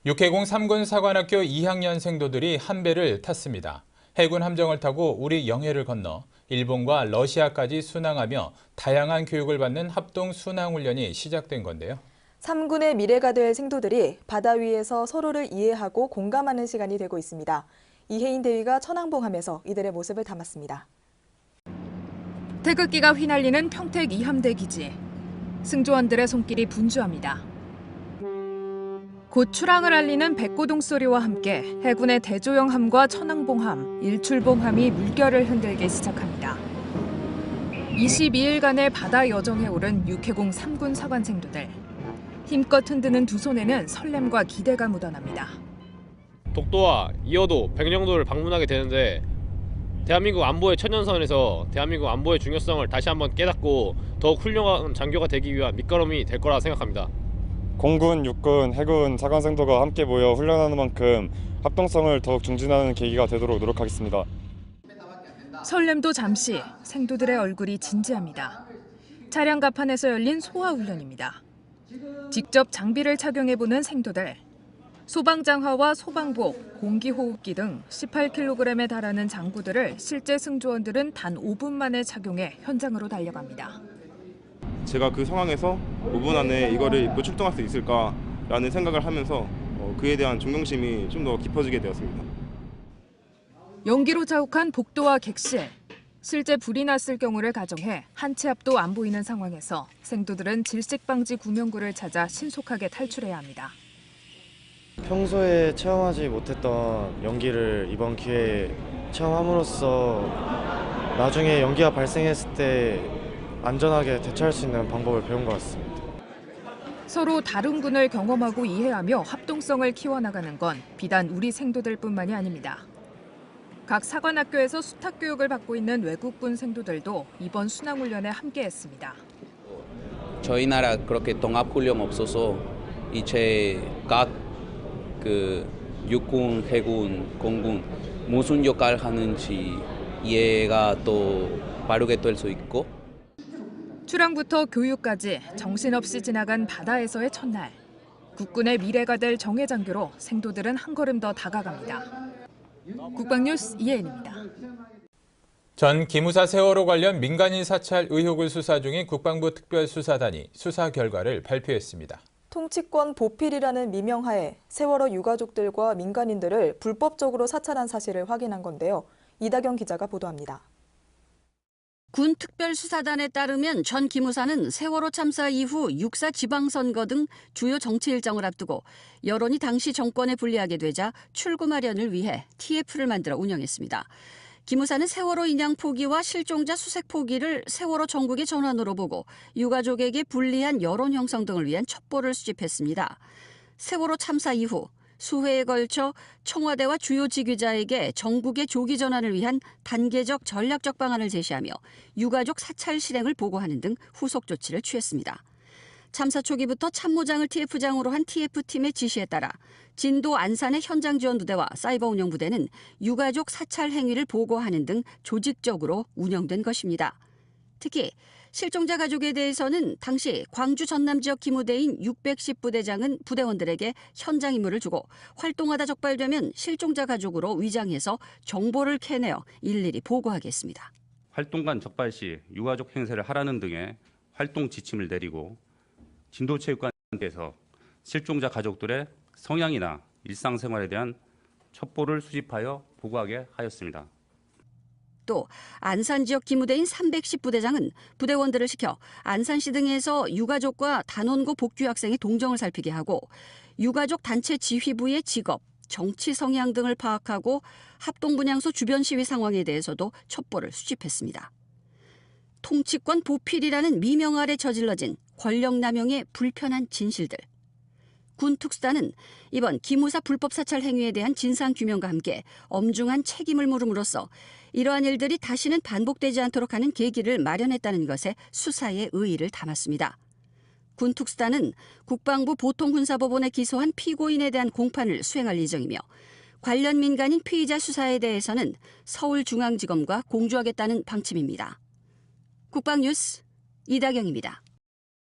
육해공 3군 사관학교 2학년생도들이 한 배를 탔습니다. 해군 함정을 타고 우리 영해를 건너 일본과 러시아까지 순항하며 다양한 교육을 받는 합동 순항훈련이 시작된 건데요. 3군의 미래가 될 생도들이 바다 위에서 서로를 이해하고 공감하는 시간이 되고 있습니다. 이혜인 대위가 천왕봉함에서 이들의 모습을 담았습니다. 태극기가 휘날리는 평택 2함대 기지. 승조원들의 손길이 분주합니다. 곧 출항을 알리는 백고동 소리와 함께 해군의 대조영함과 천왕봉함, 일출봉함이 물결을 흔들기 시작합니다. 22일간의 바다 여정에 오른 육해공 3군 사관생도들. 힘껏 흔드는 두 손에는 설렘과 기대가 묻어납니다. 독도와 이어도, 백령도를 방문하게 되는데 대한민국 안보의 천년선에서 대한민국 안보의 중요성을 다시 한번 깨닫고 더욱 훌륭한 장교가 되기 위한 밑거름이 될 거라 생각합니다. 공군, 육군, 해군, 사관생도가 함께 모여 훈련하는 만큼 합동성을 더욱 증진하는 계기가 되도록 노력하겠습니다. 설렘도 잠시, 생도들의 얼굴이 진지합니다. 차량 갑판에서 열린 소화훈련입니다. 직접 장비를 착용해보는 생도들. 소방장화와 소방복, 공기호흡기 등 18kg에 달하는 장구들을 실제 승조원들은 단 5분 만에 착용해 현장으로 달려갑니다. 제가 그 상황에서 5분 안에 이거를 입고 출동할 수 있을까라는 생각을 하면서 그에 대한 존경심이 좀 더 깊어지게 되었습니다. 연기로 자욱한 복도와 객실. 실제 불이 났을 경우를 가정해 한 치 앞도 안 보이는 상황에서 생도들은 질식방지 구명구를 찾아 신속하게 탈출해야 합니다. 평소에 체험하지 못했던 연기를 이번 기회에 체험함으로써 나중에 연기가 발생했을 때 안전하게 대처할 수 있는 방법을 배운 것 같습니다. 서로 다른 군을 경험하고 이해하며 합동성을 키워나가는 건 비단 우리 생도들뿐만이 아닙니다. 각 사관학교에서 수탁 교육을 받고 있는 외국군 생도들도 이번 순항훈련에 함께했습니다. 저희 나라 그렇게 동합훈련 없어서 이제 각 육군, 해군, 공군 무슨 역할을 하는지 이해가 또 빠르게 될 수 있고. 출항부터 교육까지 정신없이 지나간 바다에서의 첫날. 국군의 미래가 될 정예장교로 생도들은 한 걸음 더 다가갑니다. 국방뉴스 이혜인입니다. 전 기무사 세월호 관련 민간인 사찰 의혹을 수사 중인 국방부 특별수사단이 수사 결과를 발표했습니다. 통치권 보필이라는 미명하에 세월호 유가족들과 민간인들을 불법적으로 사찰한 사실을 확인한 건데요. 이다경 기자가 보도합니다. 군 특별수사단에 따르면 전 기무사는 세월호 참사 이후 육사 지방선거 등 주요 정치 일정을 앞두고 여론이 당시 정권에 불리하게 되자 출구 마련을 위해 TF를 만들어 운영했습니다. 기무사는 세월호 인양 포기와 실종자 수색 포기를 세월호 전국의 전환으로 보고 유가족에게 불리한 여론 형성 등을 위한 첩보를 수집했습니다. 세월호 참사 이후 수회에 걸쳐 청와대와 주요 지휘자에게 전국의 조기 전환을 위한 단계적 전략적 방안을 제시하며 유가족 사찰 실행을 보고하는 등 후속 조치를 취했습니다. 참사 초기부터 참모장을 TF장으로 한 TF팀의 지시에 따라 진도 안산의 현장 지원 부대와 사이버 운영 부대는 유가족 사찰 행위를 보고하는 등 조직적으로 운영된 것입니다. 특히 실종자 가족에 대해서는 당시 광주 전남 지역 기무대인 610부대장은 부대원들에게 현장 임무를 주고 활동하다 적발되면 실종자 가족으로 위장해서 정보를 캐내어 일일이 보고하겠습니다. 활동간 적발 시 유가족 행세를 하라는 등의 활동 지침을 내리고 진도체육관에서 실종자 가족들의 성향이나 일상생활에 대한 첩보를 수집하여 보고하게 하였습니다. 또 안산 지역 기무대인 310부대장은 부대원들을 시켜 안산시 등에서 유가족과 단원고 복귀 학생의 동정을 살피게 하고 유가족 단체 지휘부의 직업, 정치 성향 등을 파악하고 합동분향소 주변 시위 상황에 대해서도 첩보를 수집했습니다. 통치권 보필이라는 미명 아래 저질러진 권력남용의 불편한 진실들. 군 특수단은 이번 기무사 불법 사찰 행위에 대한 진상규명과 함께 엄중한 책임을 물음으로써 이러한 일들이 다시는 반복되지 않도록 하는 계기를 마련했다는 것에 수사의 의의를 담았습니다. 군 특수단은 국방부 보통군사법원에 기소한 피고인에 대한 공판을 수행할 예정이며 관련 민간인 피의자 수사에 대해서는 서울중앙지검과 공조하겠다는 방침입니다. 국방뉴스 이다경입니다.